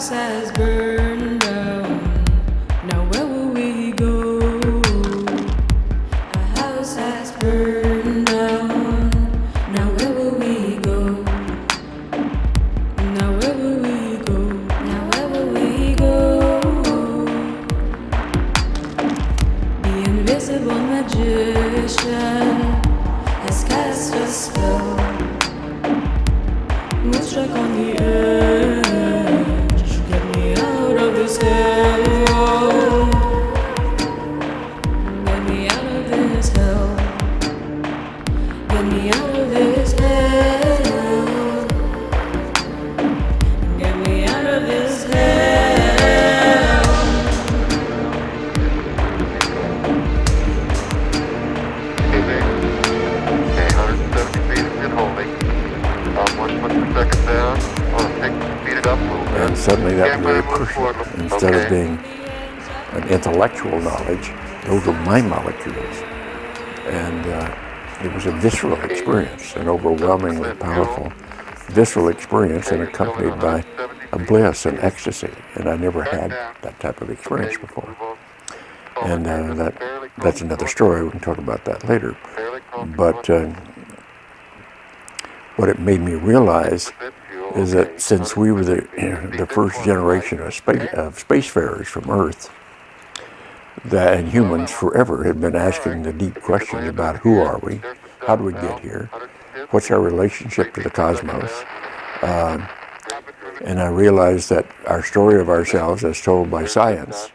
house has burned down. Now where will we go? Our house has burned down. Now where will we go? Now where will we go? Now where will we go? The invisible magician has cast a spell. Moonstruck on the edge, get me out of this hell. Get me out of this hell. Get me out of this hell. Get me out of this hell. Okay, 170 feet is good holding. 1 foot per second down. Speed it up a little bit. And suddenly that was very personal. Instead of being an intellectual knowledge, those were my molecules. And it was a visceral experience, an overwhelmingly powerful visceral experience, and accompanied by a bliss and ecstasy. And I never had that type of experience before. And that's another story. We can talk about that later. But what it made me realize is that since we were the first generation of spacefarers from Earth, that and humans forever had been asking the deep questions about who are we, how do we get here, what's our relationship to the cosmos, and I realized that our story of ourselves as told by science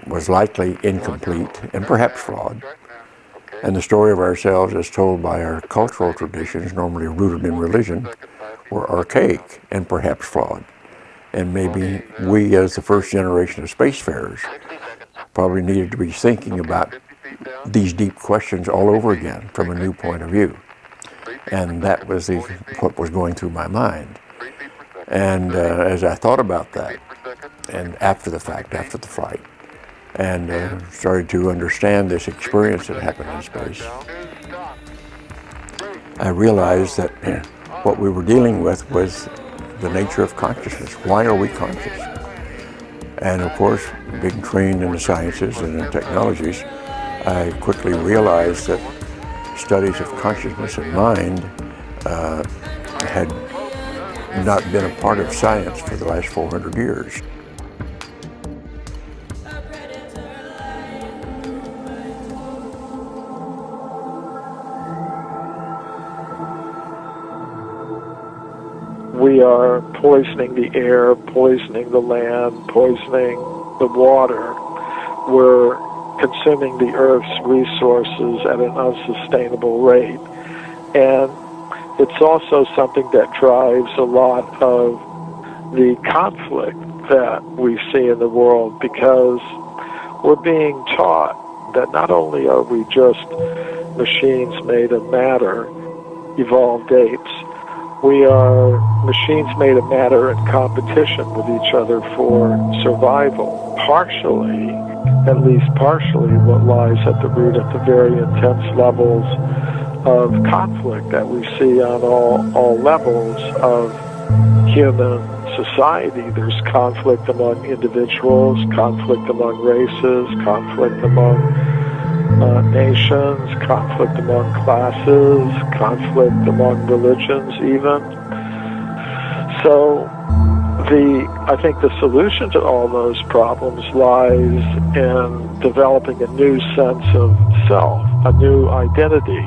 was likely incomplete and perhaps flawed. And the story of ourselves as told by our cultural traditions, normally rooted in religion, were archaic and perhaps flawed. And maybe we, as the first generation of spacefarers, probably needed to be thinking about these deep questions all over again from a new point of view. And that was what was going through my mind. And as I thought about that, and after the fact, after the flight, and started to understand this experience that happened in space, I realized that what we were dealing with was the nature of consciousness. Why are we conscious? And of course, being trained in the sciences and in technologies, I quickly realized that studies of consciousness and mind had not been a part of science for the last 400 years. We are poisoning the air, poisoning the land, poisoning the water. We're consuming the Earth's resources at an unsustainable rate. And it's also something that drives a lot of the conflict that we see in the world, because we're being taught that not only are we just machines made of matter, evolved apes, we are machines made of matter in competition with each other for survival. Partially, at least partially, what lies at the root at the very intense levels of conflict that we see on all levels of human society. There's conflict among individuals, conflict among races, conflict among nations, conflict among classes, conflict among religions even. So I think the solution to all those problems lies in developing a new sense of self, a new identity,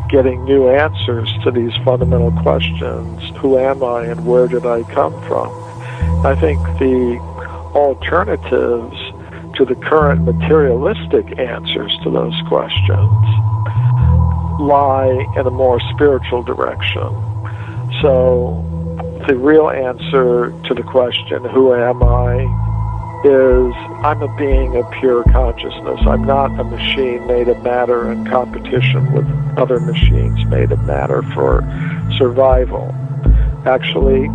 getting new answers to these fundamental questions. Who am I and where did I come from? I think the alternatives to the current materialistic answers to those questions lie in a more spiritual direction. So the real answer to the question, who am I, is I'm a being of pure consciousness. I'm not a machine made of matter in competition with other machines made of matter for survival. Actually,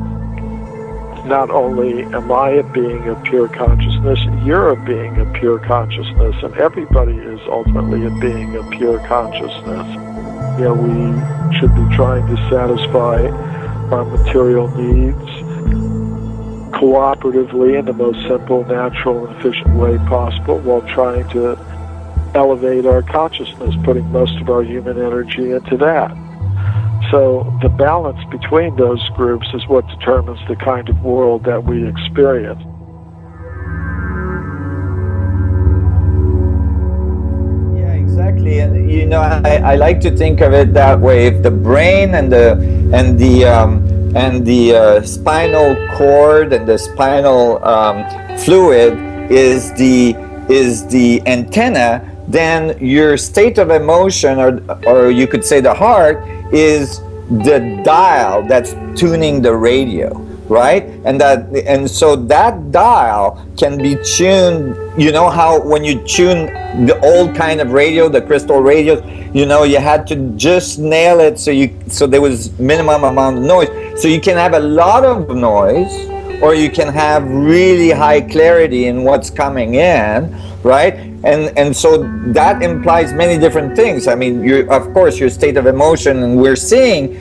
not only am I a being of pure consciousness, you're a being of pure consciousness, and everybody is ultimately a being of pure consciousness. You know, we should be trying to satisfy our material needs, cooperatively in the most simple, natural, and efficient way possible while trying to elevate our consciousness, putting most of our human energy into that. So the balance between those groups is what determines the kind of world that we experience. Yeah, exactly. And you know, I like to think of it that way. If the brain and the spinal cord and the spinal fluid is the antenna, then your state of emotion, or you could say the heart, is the dial that's tuning the radio, right? And so that dial can be tuned. You know how when you tune the old kind of radio, the crystal radios, you know, you had to just nail it so there was minimum amount of noise. So you can have a lot of noise, or you can have really high clarity in what's coming in, right? And so that implies many different things. I mean, of course, your state of emotion, and we're seeing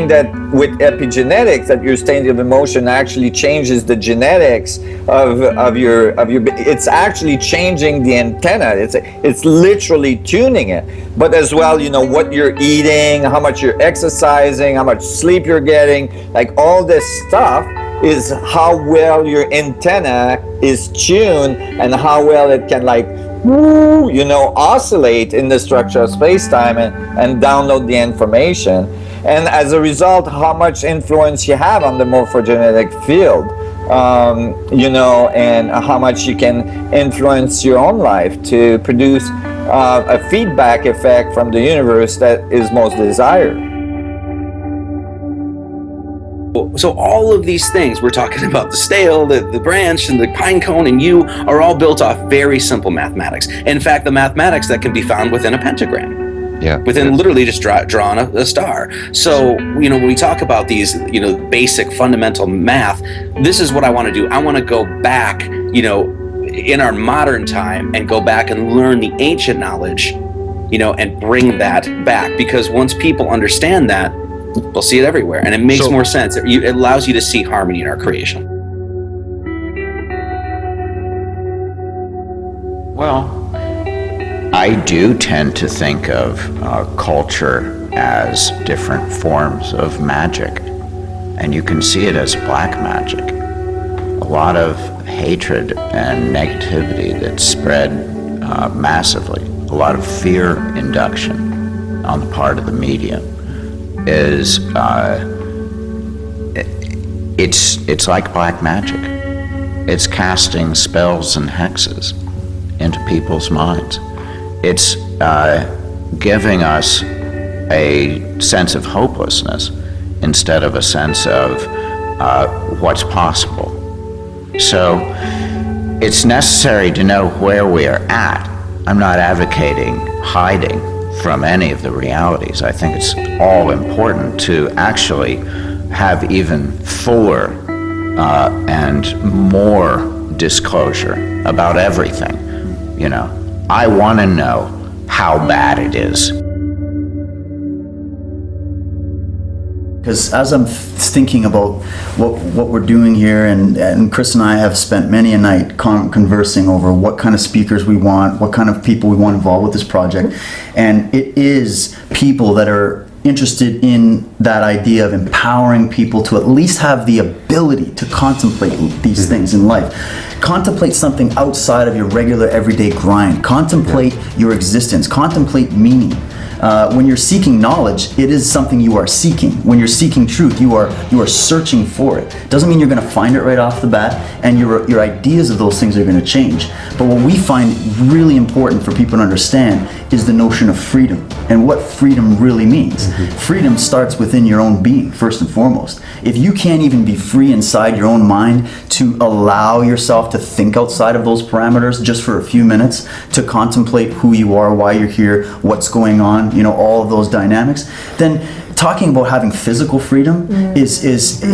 that with epigenetics, that your state of emotion actually changes the genetics of your. It's actually changing the antenna. It's literally tuning it. But as well, you know, what you're eating, how much you're exercising, how much sleep you're getting, like all this stuff is how well your antenna is tuned and how well it can, like, you know, oscillate in the structure of space-time and download the information. And as a result, how much influence you have on the morphogenetic field, you know, and how much you can influence your own life to produce a feedback effect from the universe that is most desired. So all of these things, we're talking about the stale, the branch, and the pine cone, and you are all built off very simple mathematics. In fact, the mathematics that can be found within a pentagram. Yeah. Within literally just drawing a star. So, you know, when we talk about these, you know, basic fundamental math, this is what I want to do. I want to go back, you know, in our modern time and go back and learn the ancient knowledge, you know, and bring that back. Because once people understand that, we'll see it everywhere, and it makes more sense. It allows you to see harmony in our creation. Well, I do tend to think of culture as different forms of magic, and you can see it as black magic. A lot of hatred and negativity that's spread massively, a lot of fear induction on the part of the media is it's like black magic. It's casting spells and hexes into people's minds. It's giving us a sense of hopelessness instead of a sense of what's possible. So it's necessary to know where we are at. I'm not advocating hiding from any of the realities. I think it's all important to actually have even fuller and more disclosure about everything. You know, I want to know how bad it is. Because as I'm thinking about what we're doing here, and Chris and I have spent many a night conversing over what kind of speakers we want, what kind of people we want involved with this project, and it is people that are interested in that idea of empowering people to at least have the ability to contemplate these things in life. Contemplate something outside of your regular everyday grind. Contemplate your existence. Contemplate meaning. When you're seeking knowledge, it is something you are seeking. When you're seeking truth, you are searching for it. Doesn't mean you're going to find it right off the bat, and your ideas of those things are going to change. But what we find really important for people to understand is the notion of freedom and what freedom really means. Freedom starts within your own being, first and foremost. If you can't even be free inside your own mind to allow yourself to think outside of those parameters just for a few minutes, to contemplate who you are, why you're here, what's going on, you know, all of those dynamics, then talking about having physical freedom is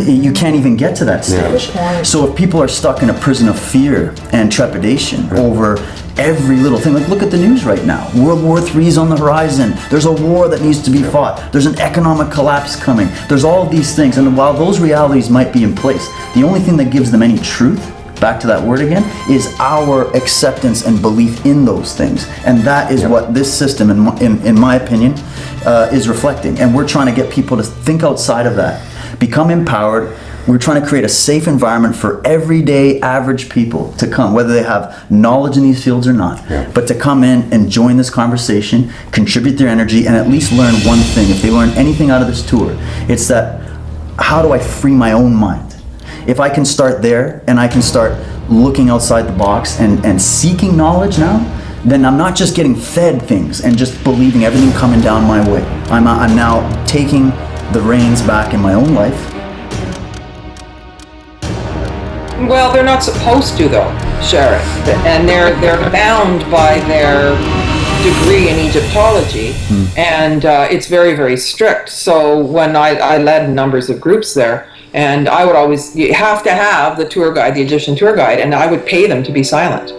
you can't even get to that stage. So if people are stuck in a prison of fear and trepidation over every little thing. Like, look at the news right now. World War III is on the horizon. There's a war that needs to be fought. There's an economic collapse coming. There's all of these things. And while those realities might be in place, the only thing that gives them any truth, back to that word again, is our acceptance and belief in those things. And that is what this system, in my opinion, is reflecting. And we're trying to get people to think outside of that, become empowered. We're trying to create a safe environment for everyday average people to come, whether they have knowledge in these fields or not, but to come in and join this conversation, contribute their energy, and at least learn one thing. If they learn anything out of this tour, it's that, how do I free my own mind? If I can start there and I can start looking outside the box and seeking knowledge now, then I'm not just getting fed things and just believing everything coming down my way. I'm now taking the reins back in my own life. Well, they're not supposed to, though, Sheriff, and they're bound by their degree in Egyptology, and it's very, very strict. So when I led numbers of groups there, and I would always, you have to have the tour guide, the Egyptian tour guide, and I would pay them to be silent.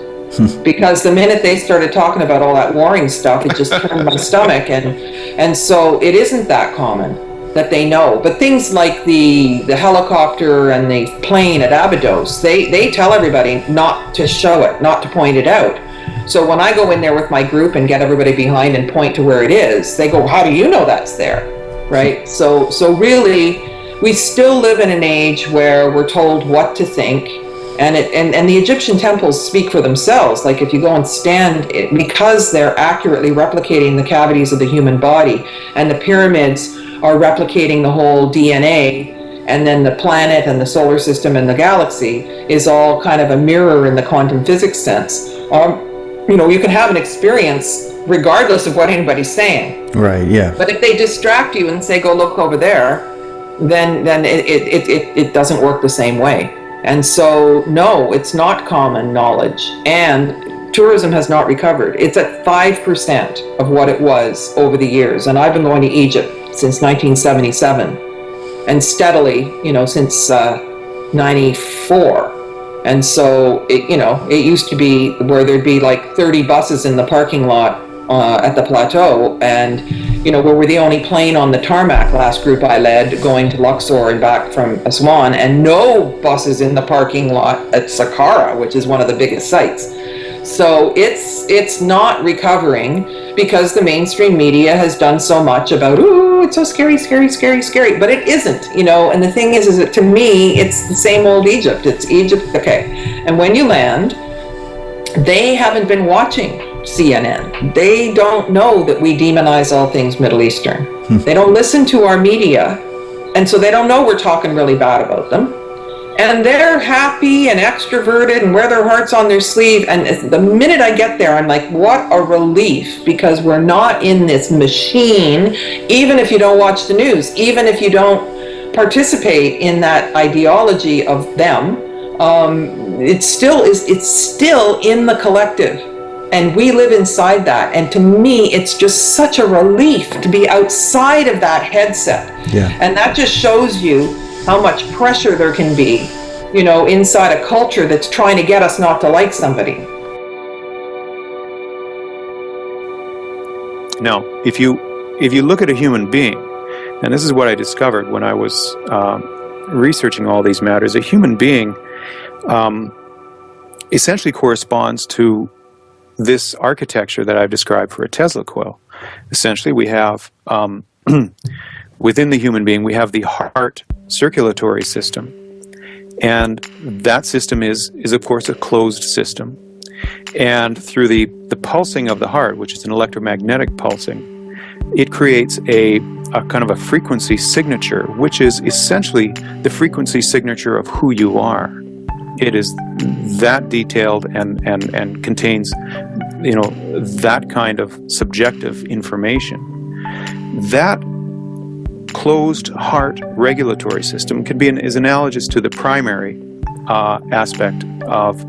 Because the minute they started talking about all that warring stuff, it just turned my stomach, and so it isn't that common that they know. But things like the helicopter and the plane at Abydos, they tell everybody not to show it, not to point it out. So when I go in there with my group and get everybody behind and point to where it is, they go, how do you know that's there? Right? So really, we still live in an age where we're told what to think, and the Egyptian temples speak for themselves. Like, if you go and stand, because they're accurately replicating the cavities of the human body, and the pyramids are replicating the whole DNA, and then the planet and the solar system and the galaxy is all kind of a mirror in the quantum physics sense. You can have an experience regardless of what anybody's saying. Right, yeah. But if they distract you and say, go look over there, then it doesn't work the same way. And so, no, it's not common knowledge. And tourism has not recovered. It's at 5% of what it was over the years. And I've been going to Egypt since 1977, and steadily, since 94. And so, it used to be where there'd be like 30 buses in the parking lot at the plateau, and we were the only plane on the tarmac last group I led going to Luxor and back from Aswan, and no buses in the parking lot at Saqqara, which is one of the biggest sites. So it's not recovering because the mainstream media has done so much about, ooh, it's so scary, scary, scary, scary. But it isn't, and the thing is that to me, it's the same old Egypt. It's Egypt, okay. And when you land, they haven't been watching CNN. They don't know that we demonize all things Middle Eastern. They don't listen to our media, and so they don't know we're talking really bad about them. And they're happy and extroverted and wear their hearts on their sleeve. And the minute I get there, I'm like, what a relief, because we're not in this machine. Even if you don't watch the news, even if you don't participate in that ideology of them, it's still in the collective. And we live inside that. And to me, it's just such a relief to be outside of that headset. Yeah. And that just shows you how much pressure there can be, inside a culture that's trying to get us not to like somebody. Now, if you look at a human being, and this is what I discovered when I was researching all these matters, a human being essentially corresponds to this architecture that I've described for a Tesla coil. Essentially, we have within the human being, we have the heart circulatory system, and that system is of course a closed system, and through the pulsing of the heart, which is an electromagnetic pulsing, it creates a kind of a frequency signature, which is essentially the frequency signature of who you are. It is that detailed and contains that kind of subjective information. That closed heart regulatory system is analogous to the primary aspect of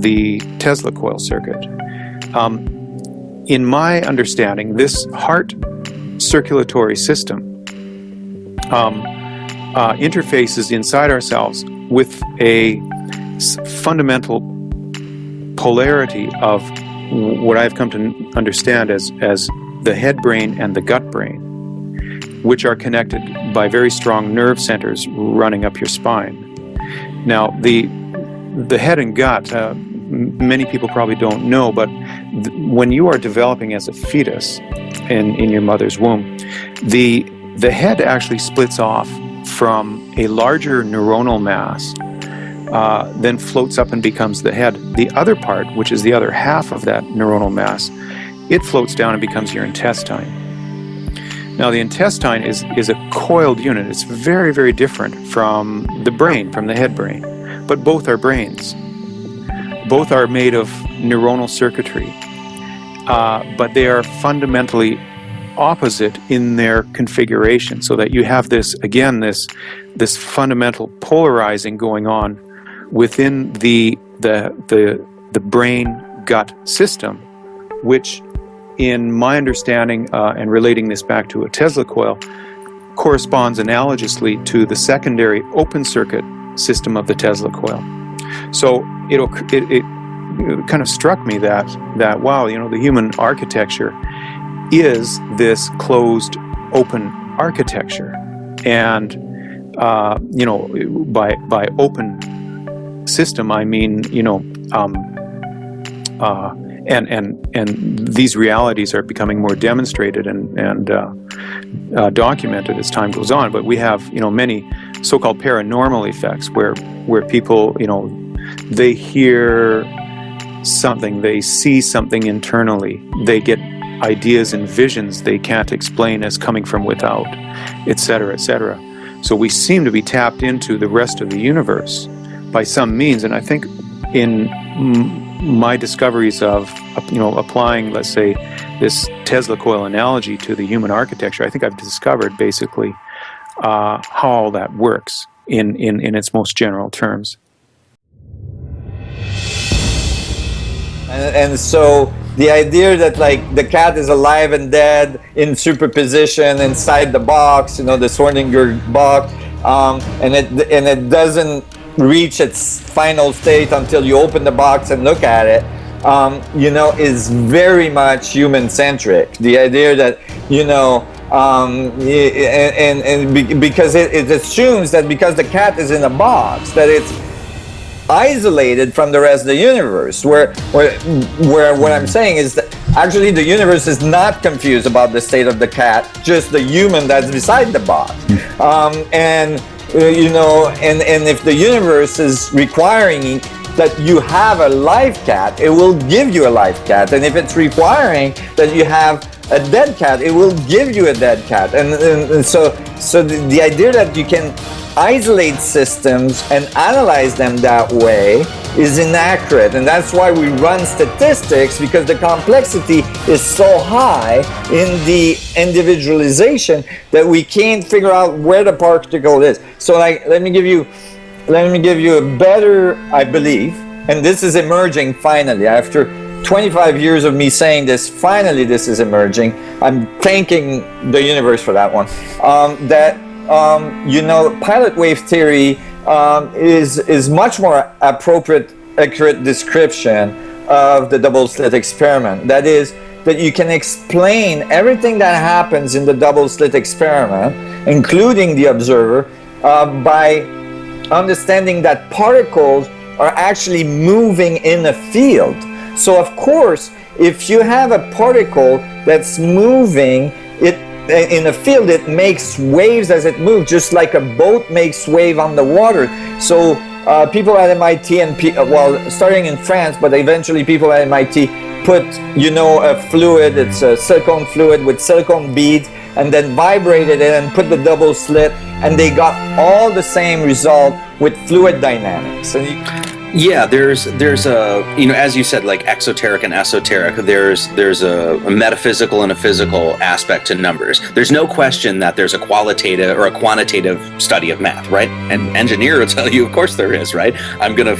the Tesla coil circuit. In my understanding, this heart circulatory system interfaces inside ourselves with a fundamental polarity of what I've come to understand as the head brain and the gut brain, which are connected by very strong nerve centers running up your spine. Now, the head and gut, many people probably don't know, but when you are developing as a fetus in your mother's womb, the head actually splits off from a larger neuronal mass, then floats up and becomes the head. The other part, which is the other half of that neuronal mass, it floats down and becomes your intestine. Now, the intestine is a coiled unit. It's very, very different from the brain, from the head brain. But both are brains. Both are made of neuronal circuitry. But they are fundamentally opposite in their configuration, so that you have this, again, this fundamental polarizing going on within the brain-gut system, which, in my understanding, and relating this back to a Tesla coil, corresponds analogously to the secondary open circuit system of the Tesla coil. So it kind of struck me that wow, the human architecture is this closed open architecture, and by open system I mean and these realities are becoming more demonstrated and documented as time goes on. But we have many so-called paranormal effects where people they hear something, they see something internally, they get ideas and visions they can't explain as coming from without, etc., etc. So we seem to be tapped into the rest of the universe by some means, and I think in my discoveries of applying, let's say, this Tesla coil analogy to the human architecture, I think I've discovered basically how all that works in its most general terms. And so the idea that like the cat is alive and dead in superposition inside the box, the Schrödinger box, and it doesn't reach its final state until you open the box and look at it, is very much human-centric. The idea that, because it assumes that because the cat is in a box, that it's isolated from the rest of the universe, where what I'm saying is that actually the universe is not confused about the state of the cat, just the human that's beside the box. And if the universe is requiring that you have a live cat, it will give you a live cat. And if it's requiring that you have a dead cat, it will give you a dead cat. And so the idea that you can isolate systems and analyze them that way is inaccurate, and that's why we run statistics, because the complexity is so high in the individualization that we can't figure out where the particle is. So let me give you a better, I believe, and this is emerging finally after 25 years of me saying this, finally this is emerging. I'm thanking the universe for that one. Pilot wave theory is much more accurate description of the double slit experiment. That is, that you can explain everything that happens in the double slit experiment, including the observer, by understanding that particles are actually moving in a field. So of course, if you have a particle that's moving, in a field, it makes waves as it moves, just like a boat makes wave on the water. So people at MIT starting in France, but eventually people at MIT put, a fluid, it's a silicone fluid with silicone beads, and then vibrated it and put the double slit, and they got all the same result with fluid dynamics. Yeah, there's a, as you said, like exoteric and esoteric, there's a metaphysical and a physical aspect to numbers. There's no question that there's a qualitative or a quantitative study of math, right? An engineer will tell you, of course there is, right? I'm gonna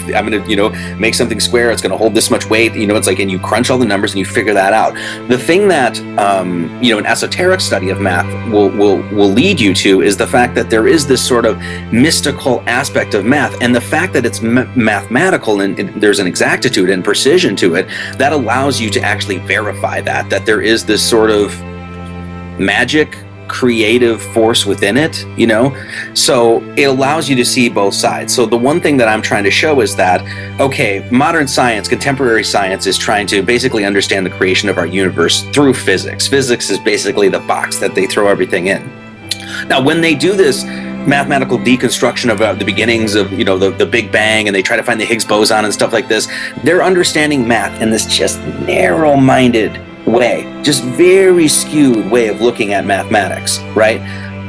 make something square, it's gonna hold this much weight, it's like, and you crunch all the numbers and you figure that out. The thing that an esoteric study of math will lead you to is the fact that there is this sort of mystical aspect of math, and the fact that it's mathematical mathematical and there's an exactitude and precision to it that allows you to actually verify that there is this sort of magic creative force within it, you know? So it allows you to see both sides. So the one thing that I'm trying to show is that, okay, modern science, contemporary science is trying to basically understand the creation of our universe through physics. Physics is basically the box that they throw everything in. Now, when they do this mathematical deconstruction of the beginnings of, you know, the Big Bang, and they try to find the Higgs boson and stuff like this, they're understanding math in this just narrow-minded way, just very skewed way of looking at mathematics, right?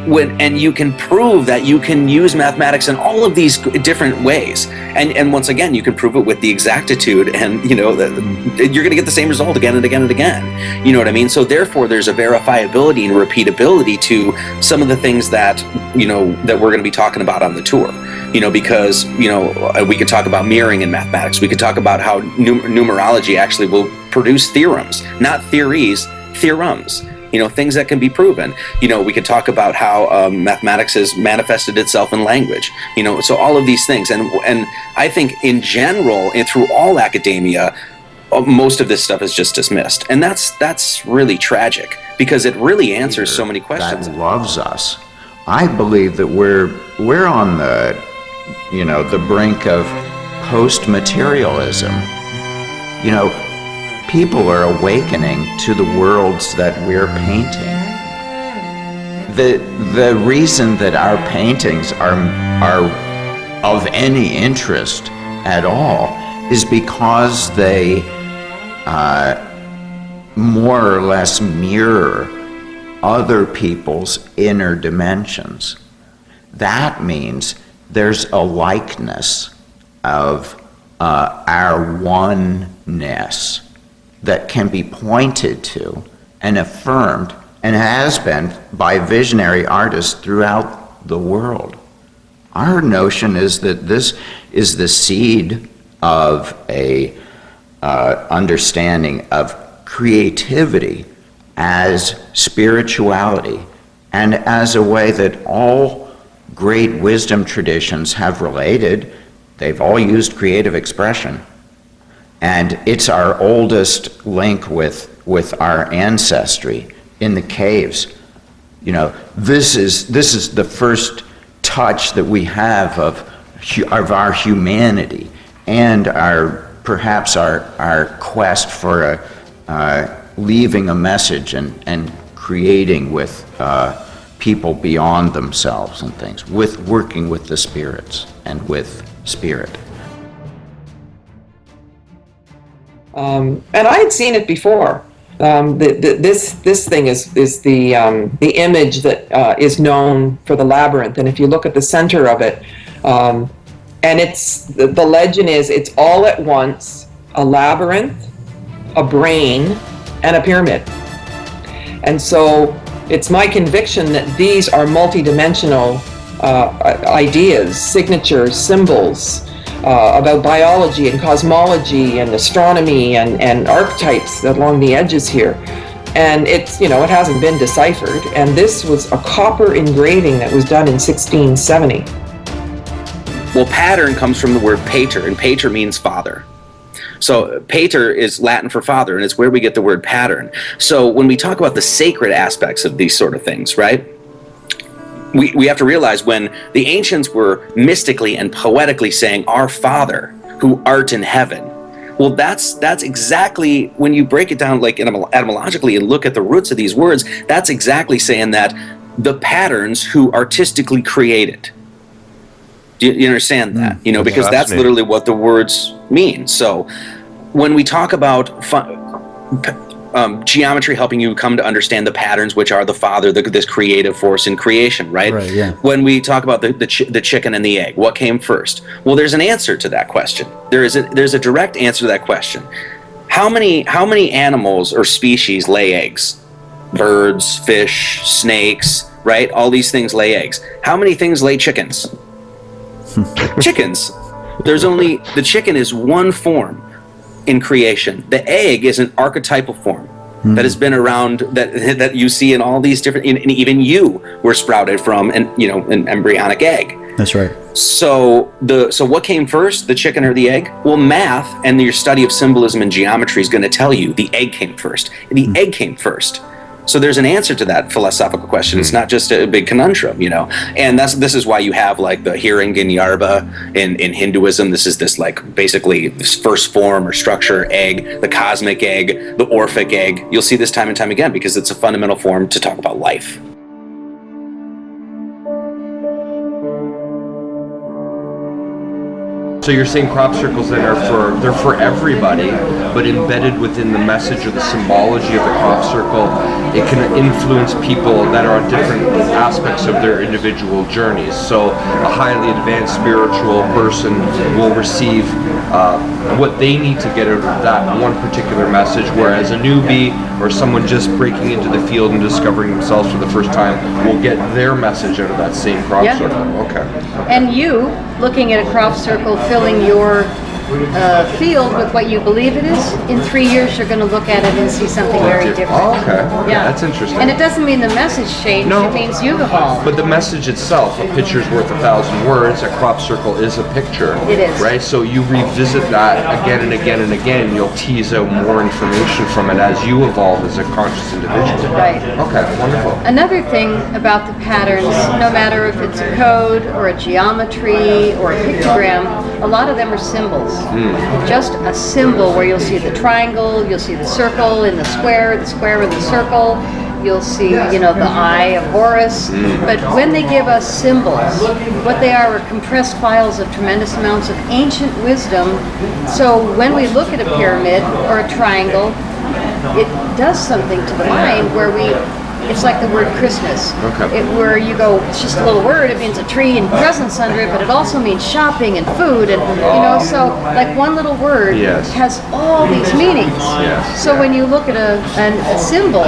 And you can prove that you can use mathematics in all of these different ways, and once again you can prove it with the exactitude, and you know you're going to get the same result again and again and again. You know what I mean? So therefore, there's a verifiability and repeatability to some of the things that, you know, that we're going to be talking about on the tour. You know, because, you know, we could talk about mirroring in mathematics. We could talk about how numerology actually will produce theorems, not theories, theorems. You know, things that can be proven. You know, we could talk about how mathematics has manifested itself in language. You know, so all of these things, and I think in general and through all academia, most of this stuff is just dismissed, and that's really tragic because it really answers so many questions. That loves us. I believe that we're on the, you know, the brink of post-materialism. You know, people are awakening to the worlds that we're painting. The reason that our paintings are of any interest at all is because they more or less mirror other people's inner dimensions. That means there's a likeness of our oneness that can be pointed to and affirmed, and has been by visionary artists throughout the world. Our notion is that this is the seed of a understanding of creativity as spirituality, and as a way that all great wisdom traditions have related. They've all used creative expression. And it's our oldest link with our ancestry in the caves. You know, this is the first touch that we have of our humanity, and perhaps our quest for leaving a message and creating with people beyond themselves and things, with working with the spirits and with spirit. And I had seen it before. This thing is the image that is known for the labyrinth. And if you look at the center of it, and it's the legend is it's all at once a labyrinth, a brain, and a pyramid. And so it's my conviction that these are multidimensional ideas, signatures, symbols, about biology and cosmology and astronomy and archetypes along the edges here. And it's, you know, it hasn't been deciphered. And this was a copper engraving that was done in 1670. Well, pattern comes from the word pater, and pater means father. So pater is Latin for father, and it's where we get the word pattern. So when we talk about the sacred aspects of these sort of things, right? We have to realize when the ancients were mystically and poetically saying, "Our Father, who art in heaven," well, that's exactly, when you break it down like etymologically and look at the roots of these words, that's exactly saying that the patterns who artistically created. Do you understand that? You know, because that's literally what the words mean. So when we talk about geometry helping you come to understand the patterns, which are the father, this creative force in creation, right? Right, yeah. When we talk about the chicken and the egg, what came first? Well, there's an answer to that question. There's a direct answer to that question. How many animals or species lay eggs? Birds, fish, snakes, right? All these things lay eggs. How many things lay chickens? Chickens. The chicken is one form in creation. The egg is an archetypal form that has been around, that you see in all these different, and even you were sprouted from an embryonic egg. That's right. So what came first, the chicken or the egg? Well, math and your study of symbolism and geometry is going to tell you the egg came first. The egg came first. So there's an answer to that philosophical question. It's not just a big conundrum, you know. And this is why you have like the Hiranyarva in Hinduism. This is this like basically this first form or structure egg, the cosmic egg, the Orphic egg. You'll see this time and time again because it's a fundamental form to talk about life. So you're saying crop circles then they're for everybody, but embedded within the message or the symbology of the crop circle, it can influence people that are on different aspects of their individual journeys. So a highly advanced spiritual person will receive what they need to get out of that one particular message, whereas a newbie or someone just breaking into the field and discovering themselves for the first time will get their message out of that same crop circle. Okay. And you, looking at a crop circle, filling your field with what you believe it is, in 3 years you're going to look at it and see something very different. Oh, okay. Yeah, that's interesting. And it doesn't mean the message changed, No. it means you've evolved. But the message itself, a picture's worth 1,000 words, a crop circle is a picture. It is. Right? So you revisit that again and again and again, you'll tease out more information from it as you evolve as a conscious individual. Right. Okay, wonderful. Another thing about the patterns, no matter if it's a code or a geometry or a pictogram, a lot of them are symbols. Just a symbol where you'll see the triangle, you'll see the circle in the square in the circle, you'll see, you know, the eye of Horus. But when they give us symbols, what they are compressed files of tremendous amounts of ancient wisdom. So when we look at a pyramid or a triangle, it does something to the mind where it's like the word Christmas. Okay. Where you go, it's just a little word, it means a tree and presents under it, but it also means shopping and food, and you know, so like one little word has all these meanings. So when you look at a symbol,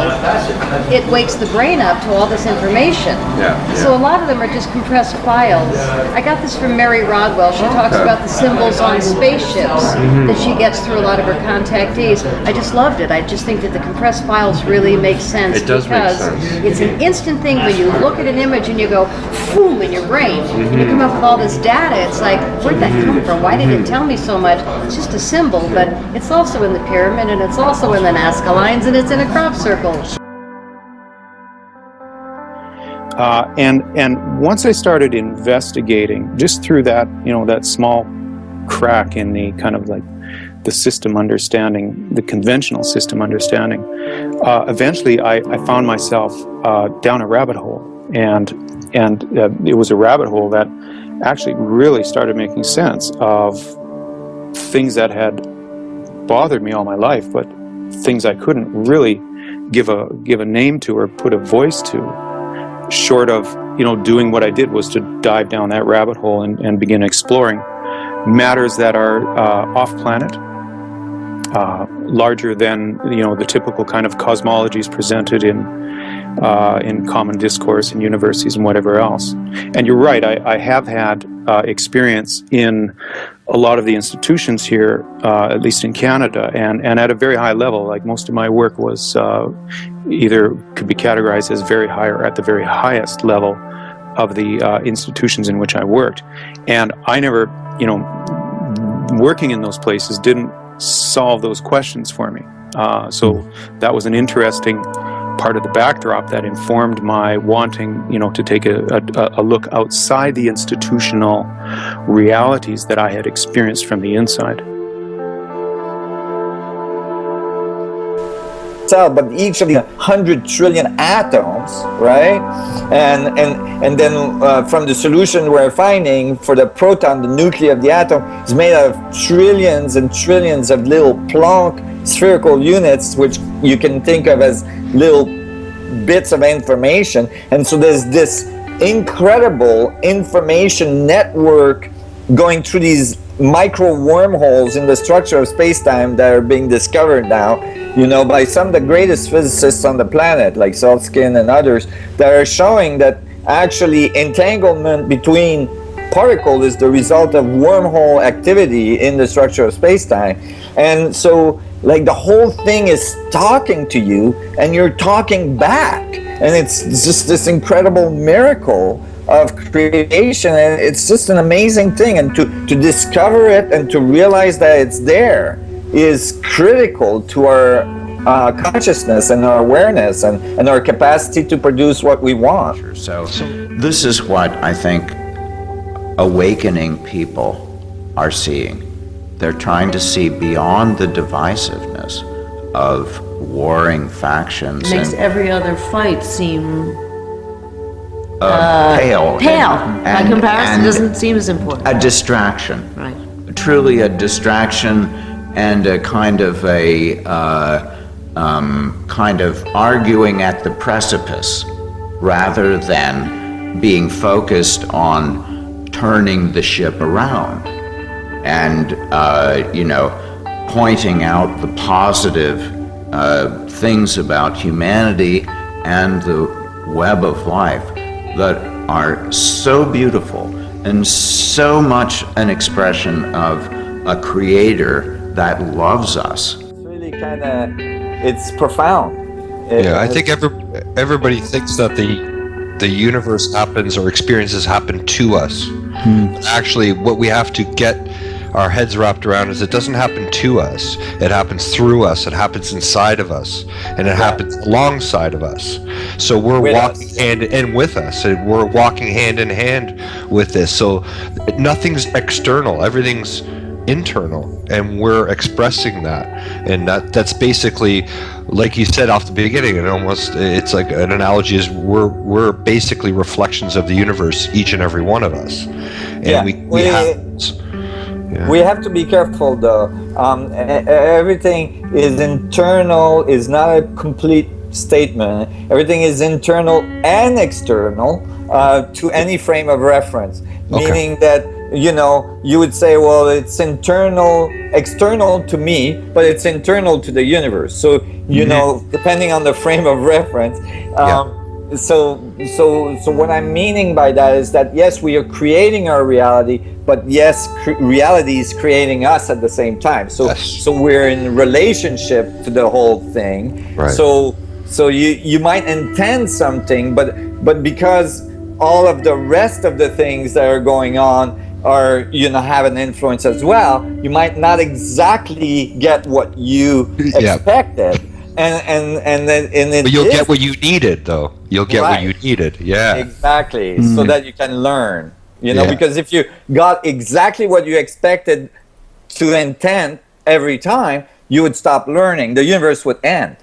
it wakes the brain up to all this information. So a lot of them are just compressed files. I got this from Mary Rodwell. She talks about the symbols on spaceships that she gets through a lot of her contactees. I just loved it. I just think that the compressed files really make sense. It does make sense. It's an instant thing when you look at an image and you go, boom, in your brain. And you come up with all this data. It's like, where'd that come from? Why did it tell me so much? It's just a symbol, but it's also in the pyramid, and it's also in the Nazca lines, and it's in a crop circle. And once I started investigating, just through that, you know, that small crack in the kind of like the system understanding, the conventional system understanding, eventually I found myself down a rabbit hole, and it was a rabbit hole that actually really started making sense of things that had bothered me all my life, but things I couldn't really give a name to or put a voice to, short of, you know, doing what I did was to dive down that rabbit hole and begin exploring matters that are off planet, larger than, you know, the typical kind of cosmologies presented in common discourse in universities and whatever else. And you're right, I have had experience in a lot of the institutions here, at least in Canada, and at a very high level. Like most of my work was either could be categorized as very high or at the very highest level of the institutions in which I worked. And I never, you know, working in those places didn't solve those questions for me. So that was an interesting part of the backdrop that informed my wanting, you know, to take a look outside the institutional realities that I had experienced from the inside. But each of the 100 trillion atoms, right? And then from the solution we're finding for the proton, the nucleus of the atom is made out of trillions and trillions of little Planck spherical units, which you can think of as little bits of information. And so there's this incredible information network going through these micro wormholes in the structure of space-time that are being discovered now, you know, by some of the greatest physicists on the planet, like Saltzkin and others, that are showing that actually entanglement between particles is the result of wormhole activity in the structure of space-time. And so, like, the whole thing is talking to you, and you're talking back. And it's just this incredible miracle of creation, and it's just an amazing thing. And to discover it and to realize that it's there is critical to our consciousness and our awareness and our capacity to produce what we want. So this is what I think awakening people are seeing. They're trying to see beyond the divisiveness of warring factions. Makes and every other fight seem pale. By comparison, it doesn't seem as important. A distraction. Right. Truly a distraction and a kind of arguing at the precipice rather than being focused on turning the ship around and, pointing out the positive things about humanity and the web of life that are so beautiful and so much an expression of a creator that loves us. It's really it's profound. I think everybody thinks that the universe happens or experiences happen to us. Actually, what we have to get our heads wrapped around is it doesn't happen to us. It happens through us. It happens inside of us, and it happens alongside of us. So we're walking hand in with us, and we're walking hand in hand with this. So nothing's external. Everything's internal, and we're expressing that. And that's basically, like you said off the beginning, and it's like an analogy is we're basically reflections of the universe, each and every one of us. And we have to be careful though. Everything is internal, is not a complete statement. Everything is internal and external to any frame of reference. Meaning that, you would say, well, it's external to me, but it's internal to the universe. So, depending on the frame of reference. So what I'm meaning by that is that, yes, we are creating our reality, but yes, reality is creating us at the same time. So we're in relationship to the whole thing. Right. So you might intend something, but because all of the rest of the things that are going on are, have an influence as well, you might not exactly get what you expected. But you'll get what you needed, though. You'll get what you needed. Yeah. Exactly. So that you can learn. Because if you got exactly what you expected to intend every time, you would stop learning. The universe would end.